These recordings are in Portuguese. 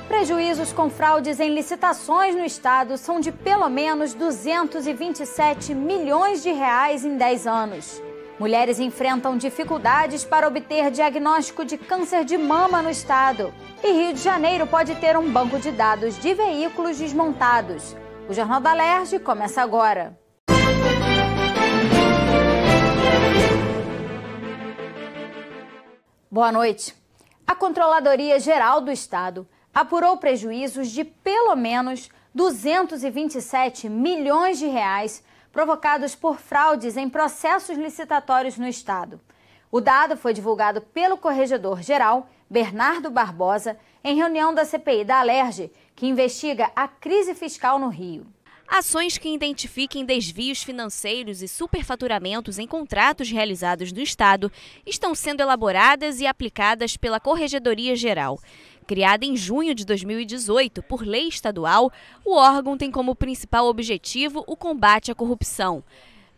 Prejuízos com fraudes em licitações no estado são de pelo menos 227 milhões de reais em 10 anos. Mulheres enfrentam dificuldades para obter diagnóstico de câncer de mama no estado. E Rio de Janeiro pode ter um banco de dados de veículos desmontados. O Jornal da Alerj começa agora. Boa noite. A Controladoria Geral do Estado apurou prejuízos de pelo menos 227 milhões de reais provocados por fraudes em processos licitatórios no estado. O dado foi divulgado pelo Corregedor-Geral, Bernardo Barbosa, em reunião da CPI da Alerj, que investiga a crise fiscal no Rio. Ações que identifiquem desvios financeiros e superfaturamentos em contratos realizados no estado estão sendo elaboradas e aplicadas pela Corregedoria Geral. Criada em junho de 2018 por lei estadual, o órgão tem como principal objetivo o combate à corrupção.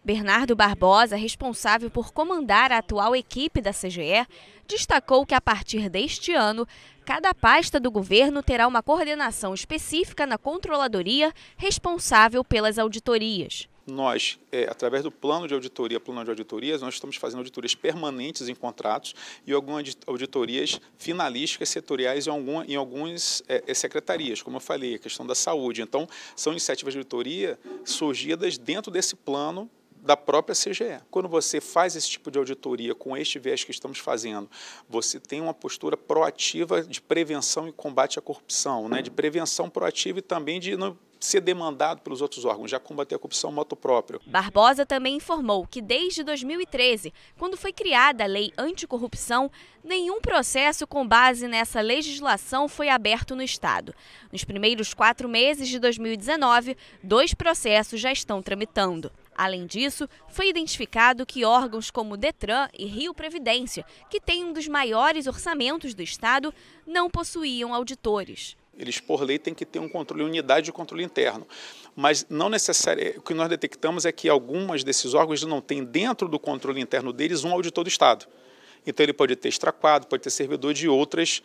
Bernardo Barbosa, responsável por comandar a atual equipe da CGE, destacou que a partir deste ano, cada pasta do governo terá uma coordenação específica na controladoria responsável pelas auditorias. Nós, através do plano de auditorias, nós estamos fazendo auditorias permanentes em contratos e algumas auditorias finalísticas setoriais em algumas secretarias, como eu falei, a questão da saúde. Então, são iniciativas de auditoria surgidas dentro desse plano da própria CGE. Quando você faz esse tipo de auditoria com este viés que estamos fazendo, você tem uma postura proativa de prevenção e combate à corrupção, né? De prevenção proativa e também de não ser demandado pelos outros órgãos, já combater a corrupção moto próprio. Barbosa também informou que desde 2013, quando foi criada a Lei Anticorrupção, nenhum processo com base nessa legislação foi aberto no estado. Nos primeiros 4 meses de 2019, 2 processos já estão tramitando. Além disso, foi identificado que órgãos como Detran e Rio Previdência, que têm um dos maiores orçamentos do estado, não possuíam auditores. Eles, por lei, têm que ter um controle, unidade de controle interno. Mas não necessariamente, o que nós detectamos é que algumas desses órgãos não têm dentro do controle interno deles um auditor do Estado. Então ele pode ter extraquadro, pode ter servidor de outros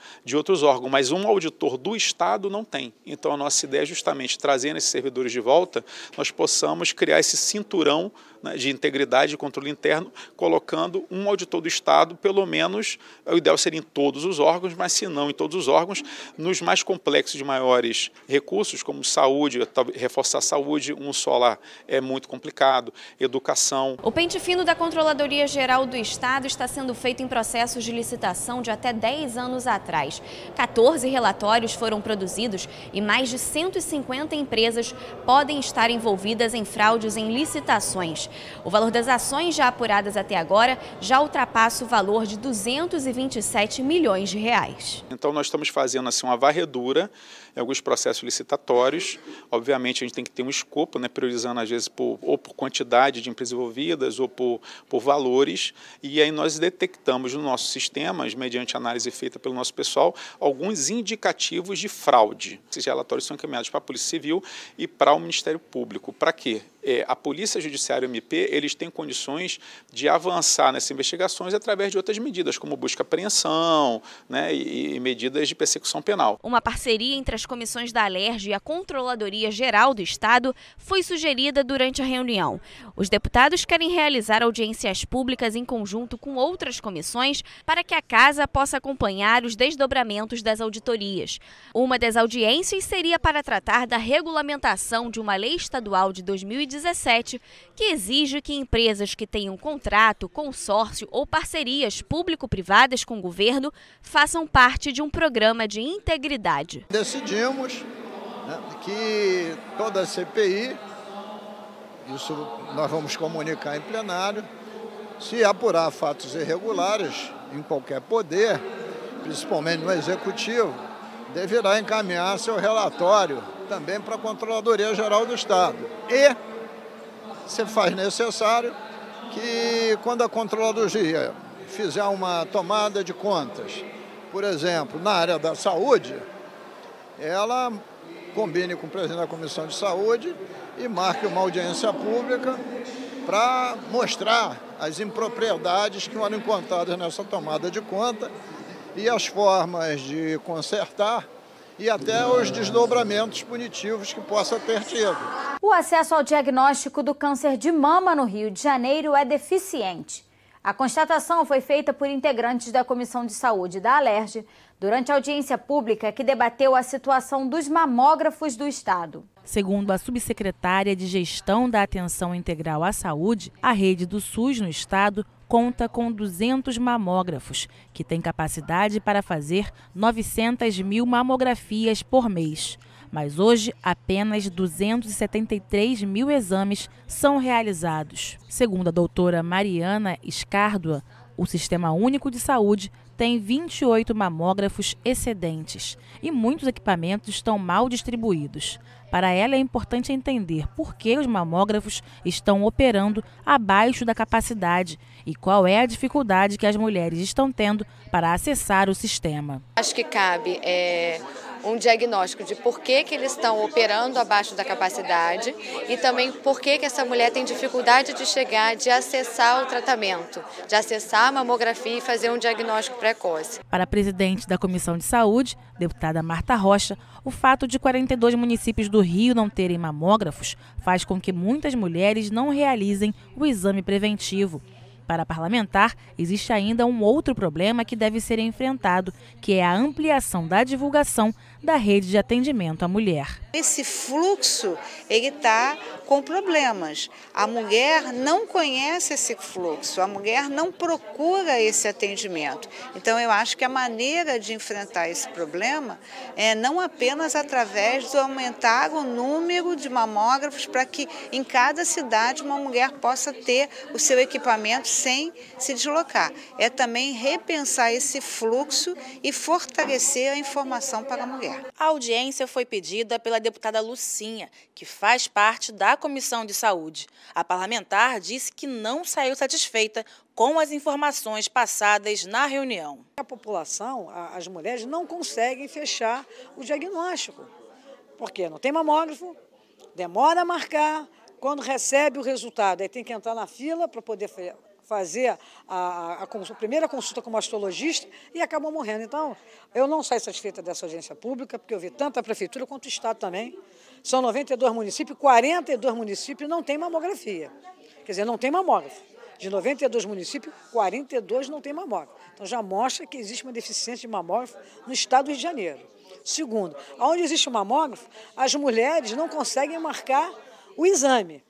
órgãos, mas um auditor do Estado não tem. Então a nossa ideia é justamente, trazendo esses servidores de volta, nós possamos criar esse cinturão, né, de integridade e controle interno, colocando um auditor do Estado, pelo menos, o ideal seria em todos os órgãos, mas se não em todos os órgãos, nos mais complexos de maiores recursos, como saúde, reforçar a saúde, um só lá é muito complicado, educação. O pente fino da Controladoria Geral do Estado está sendo feito em processos de licitação de até 10 anos atrás. 14 relatórios foram produzidos e mais de 150 empresas podem estar envolvidas em fraudes em licitações. O valor das ações já apuradas até agora já ultrapassa o valor de 227 milhões de reais. Então nós estamos fazendo assim uma varredura em alguns processos licitatórios. Obviamente a gente tem que ter um escopo, né, priorizando às vezes ou por quantidade de empresas envolvidas ou por valores, e aí nós detectamos nos nossos sistemas, mediante análise feita pelo nosso pessoal, alguns indicativos de fraude. Esses relatórios são encaminhados para a Polícia Civil e para o Ministério Público. Para quê? A Polícia Judiciária e o MP, eles têm condições de avançar nessas investigações através de outras medidas, como busca e apreensão, né, e medidas de persecução penal. Uma parceria entre as comissões da Alerj e a Controladoria Geral do Estado foi sugerida durante a reunião. Os deputados querem realizar audiências públicas em conjunto com outras comissões para que a Casa possa acompanhar os desdobramentos das auditorias. Uma das audiências seria para tratar da regulamentação de uma lei estadual de 2017 que exige que empresas que tenham contrato, consórcio ou parcerias público-privadas com o governo façam parte de um programa de integridade. Decidimos, né, que toda a CPI, isso nós vamos comunicar em plenário, se apurar fatos irregulares em qualquer poder, principalmente no Executivo, deverá encaminhar seu relatório também para a Controladoria Geral do Estado. E se faz necessário que, quando a Controladoria fizer uma tomada de contas, por exemplo, na área da saúde, ela combine com o presidente da Comissão de Saúde e marque uma audiência pública para mostrar as impropriedades que foram encontradas nessa tomada de conta e as formas de consertar e até os desdobramentos punitivos que possa ter tido. O acesso ao diagnóstico do câncer de mama no Rio de Janeiro é deficiente. A constatação foi feita por integrantes da Comissão de Saúde da Alerj durante a audiência pública que debateu a situação dos mamógrafos do estado. Segundo a subsecretária de Gestão da Atenção Integral à Saúde, a rede do SUS no estado conta com 200 mamógrafos, que têm capacidade para fazer 900 mil mamografias por mês. Mas hoje, apenas 273 mil exames são realizados. Segundo a doutora Mariana Escárdua, o Sistema Único de Saúde tem 28 mamógrafos excedentes e muitos equipamentos estão mal distribuídos. Para ela, é importante entender por que os mamógrafos estão operando abaixo da capacidade e qual é a dificuldade que as mulheres estão tendo para acessar o sistema. Acho que cabe um diagnóstico de por que eles estão operando abaixo da capacidade e também por que essa mulher tem dificuldade de chegar, de acessar o tratamento, de acessar a mamografia e fazer um diagnóstico precoce. Para a presidente da Comissão de Saúde, deputada Marta Rocha, o fato de 42 municípios do Rio não terem mamógrafos faz com que muitas mulheres não realizem o exame preventivo. Para a parlamentar, existe ainda um outro problema que deve ser enfrentado, que é a ampliação da divulgação da rede de atendimento à mulher. Esse fluxo, ele está com problemas. A mulher não conhece esse fluxo, a mulher não procura esse atendimento. Então, eu acho que a maneira de enfrentar esse problema é não apenas através de aumentar o número de mamógrafos para que em cada cidade uma mulher possa ter o seu equipamento sem se deslocar. É também repensar esse fluxo e fortalecer a informação para a mulher. A audiência foi pedida pela deputada Lucinha, que faz parte da Comissão de Saúde. A parlamentar disse que não saiu satisfeita com as informações passadas na reunião. A população, as mulheres, não conseguem fechar o diagnóstico, porque não tem mamógrafo, demora a marcar, quando recebe o resultado, aí tem que entrar na fila para poder fazer a primeira consulta com o mastologista e acabam morrendo. Então, eu não saí satisfeita dessa audiência pública, porque eu vi tanto a Prefeitura quanto o Estado também. São 92 municípios, 42 municípios não tem mamografia. Quer dizer, não tem mamógrafo. De 92 municípios, 42 não tem mamógrafo. Então, já mostra que existe uma deficiência de mamógrafo no estado do Rio de Janeiro. Segundo, onde existe um mamógrafo, as mulheres não conseguem marcar o exame.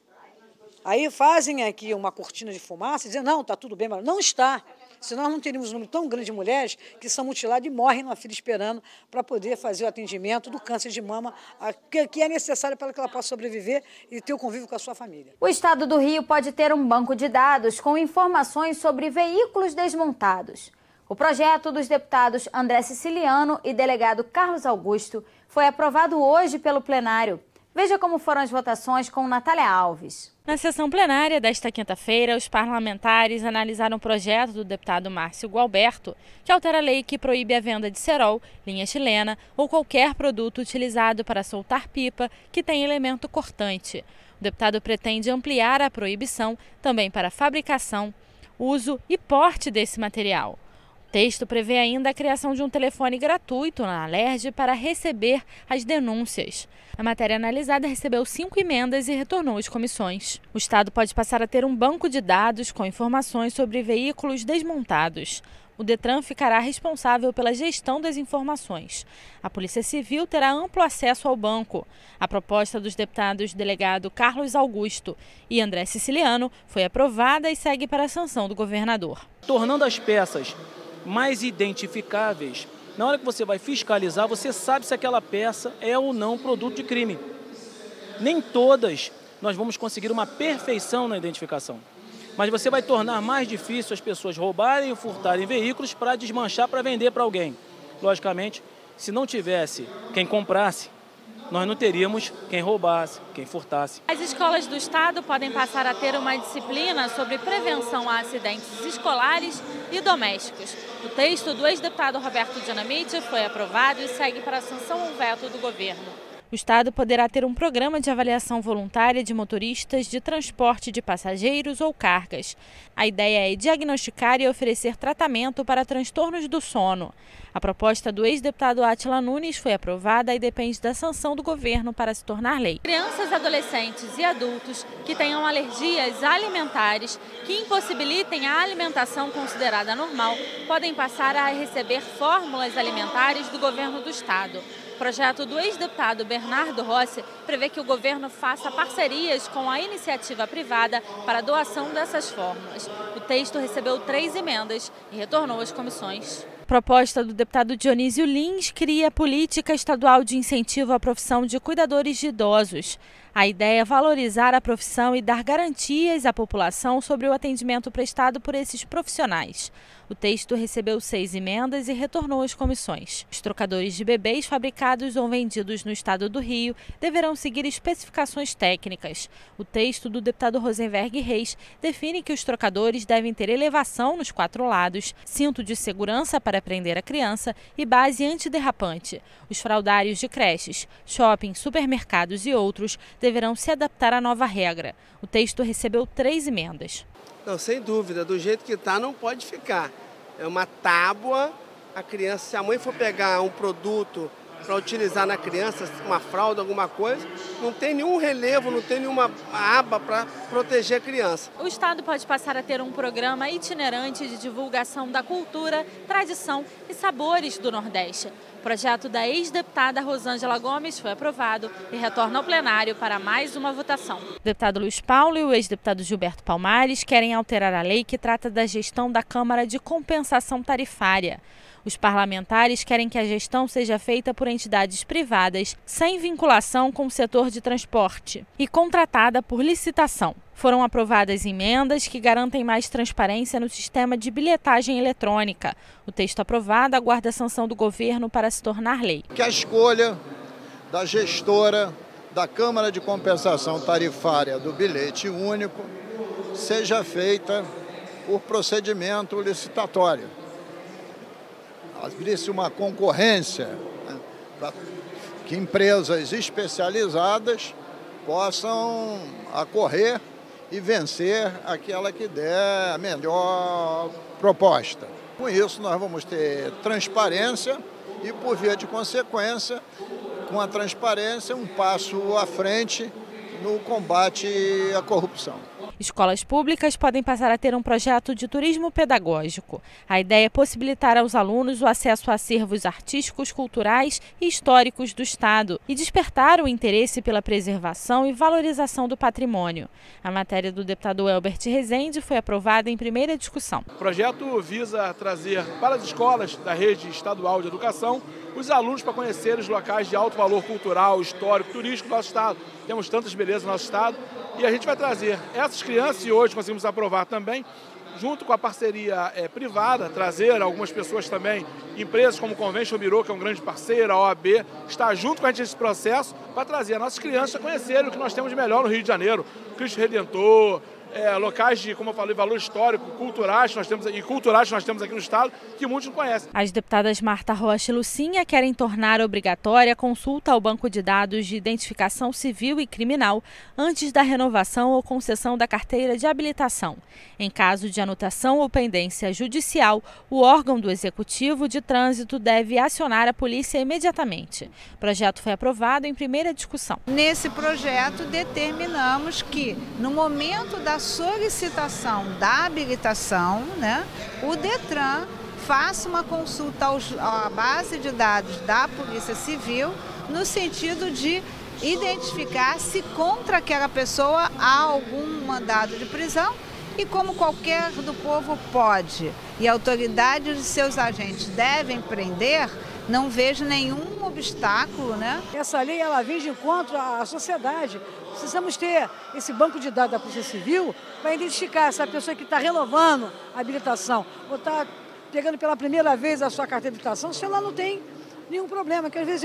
Aí fazem aqui uma cortina de fumaça e dizem, não, está tudo bem, mas não está. Senão nós não teríamos um número tão grande de mulheres que são mutiladas e morrem na fila esperando para poder fazer o atendimento do câncer de mama, que é necessário para que ela possa sobreviver e ter o convívio com a sua família. O estado do Rio pode ter um banco de dados com informações sobre veículos desmontados. O projeto dos deputados André Siciliano e delegado Carlos Augusto foi aprovado hoje pelo plenário. Veja como foram as votações com Natália Alves. Na sessão plenária desta quinta-feira, os parlamentares analisaram o projeto do deputado Márcio Gualberto, que altera a lei que proíbe a venda de cerol, linha chilena ou qualquer produto utilizado para soltar pipa que tem elemento cortante. O deputado pretende ampliar a proibição também para a fabricação, uso e porte desse material. O texto prevê ainda a criação de um telefone gratuito na Alerj para receber as denúncias. A matéria analisada recebeu 5 emendas e retornou às comissões. O Estado pode passar a ter um banco de dados com informações sobre veículos desmontados. O Detran ficará responsável pela gestão das informações. A Polícia Civil terá amplo acesso ao banco. A proposta dos deputados delegado Carlos Augusto e André Siciliano foi aprovada e segue para a sanção do governador. Tornando as peças mais identificáveis, na hora que você vai fiscalizar, você sabe se aquela peça é ou não produto de crime. Nem todas nós vamos conseguir uma perfeição na identificação, mas você vai tornar mais difícil as pessoas roubarem ou furtarem veículos para desmanchar, para vender para alguém. Logicamente, se não tivesse quem comprasse, nós não teríamos quem roubasse, quem furtasse. As escolas do Estado podem passar a ter uma disciplina sobre prevenção a acidentes escolares e domésticos. O texto do ex-deputado Roberto Dinamite foi aprovado e segue para a sanção ou veto do governo. O Estado poderá ter um programa de avaliação voluntária de motoristas de transporte de passageiros ou cargas. A ideia é diagnosticar e oferecer tratamento para transtornos do sono. A proposta do ex-deputado Átila Nunes foi aprovada e depende da sanção do governo para se tornar lei. Crianças, adolescentes e adultos que tenham alergias alimentares que impossibilitem a alimentação considerada normal podem passar a receber fórmulas alimentares do governo do estado. O projeto do ex-deputado Bernardo Rossi prevê que o governo faça parcerias com a iniciativa privada para a doação dessas fórmulas. O texto recebeu 3 emendas e retornou às comissões. A proposta do deputado Dionísio Lins cria a política estadual de incentivo à profissão de cuidadores de idosos. A ideia é valorizar a profissão e dar garantias à população sobre o atendimento prestado por esses profissionais. O texto recebeu 6 emendas e retornou às comissões. Os trocadores de bebês fabricados ou vendidos no estado do Rio deverão seguir especificações técnicas. O texto do deputado Rosenberg Reis define que os trocadores devem ter elevação nos 4 lados, cinto de segurança para prender a criança e base antiderrapante. Os fraldários de creches, shoppings, supermercados e outros deverão se adaptar à nova regra. O texto recebeu 3 emendas. Não, sem dúvida, do jeito que está não pode ficar. É uma tábua, a criança, se a mãe for pegar um produto para utilizar na criança, uma fralda, alguma coisa, não tem nenhum relevo, não tem nenhuma aba para proteger a criança. O estado pode passar a ter um programa itinerante de divulgação da cultura, tradição e sabores do Nordeste. O projeto da ex-deputada Rosângela Gomes foi aprovado e retorna ao plenário para mais uma votação. O deputado Luiz Paulo e o ex-deputado Gilberto Palmares querem alterar a lei que trata da gestão da Câmara de Compensação Tarifária. Os parlamentares querem que a gestão seja feita por entidades privadas, sem vinculação com o setor de transporte e contratada por licitação. Foram aprovadas emendas que garantem mais transparência no sistema de bilhetagem eletrônica. O texto aprovado aguarda a sanção do governo para se tornar lei. Que a escolha da gestora da Câmara de Compensação Tarifária do bilhete único seja feita por procedimento licitatório. Abrir-se uma concorrência, né, para que empresas especializadas possam acorrer e vencer aquela que der a melhor proposta. Com isso, nós vamos ter transparência e, por via de consequência, com a transparência, um passo à frente no combate à corrupção. Escolas públicas podem passar a ter um projeto de turismo pedagógico. A ideia é possibilitar aos alunos o acesso a acervos artísticos, culturais e históricos do estado e despertar o interesse pela preservação e valorização do patrimônio. A matéria do deputado Elbert Rezende foi aprovada em primeira discussão. O projeto visa trazer para as escolas da rede estadual de educação os alunos para conhecer os locais de alto valor cultural, histórico, turístico do nosso estado. Temos tantas belezas no nosso estado e a gente vai trazer essas crianças, e hoje conseguimos aprovar também, junto com a parceria privada, trazer algumas pessoas também, empresas como o Convention Bureau, que é um grande parceiro, a OAB, está junto com a gente nesse processo para trazer as nossas crianças a conhecerem o que nós temos de melhor no Rio de Janeiro, Cristo Redentor, locais de, como eu falei, valor histórico, culturais que nós temos aqui no estado, que muitos não conhecem. As deputadas Marta Rocha e Lucinha querem tornar obrigatória a consulta ao banco de dados de identificação civil e criminal antes da renovação ou concessão da carteira de habilitação. Em caso de anotação ou pendência judicial, o órgão do Executivo de Trânsito deve acionar a polícia imediatamente. O projeto foi aprovado em primeira discussão. Nesse projeto, determinamos que, no momento da solicitação da habilitação, né, o Detran faça uma consulta à base de dados da Polícia Civil no sentido de identificar se contra aquela pessoa há algum mandado de prisão e, como qualquer do povo pode e a autoridade de seus agentes devem prender, não vejo nenhum obstáculo, né? Essa lei ela vem de encontro à sociedade. Precisamos ter esse banco de dados da Polícia Civil para identificar essa pessoa que está renovando a habilitação ou está pegando pela primeira vez a sua carteira de habilitação, se ela não tem nenhum problema, que às vezes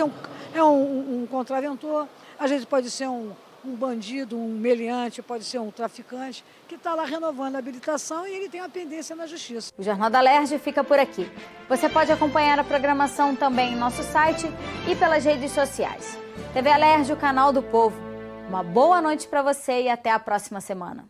é um contraventor, às vezes pode ser um bandido, um meliante, pode ser um traficante, que está lá renovando a habilitação e ele tem uma pendência na justiça. O Jornal da Alerj fica por aqui. Você pode acompanhar a programação também em nosso site e pelas redes sociais. TV Alerj, o canal do povo. Uma boa noite para você e até a próxima semana.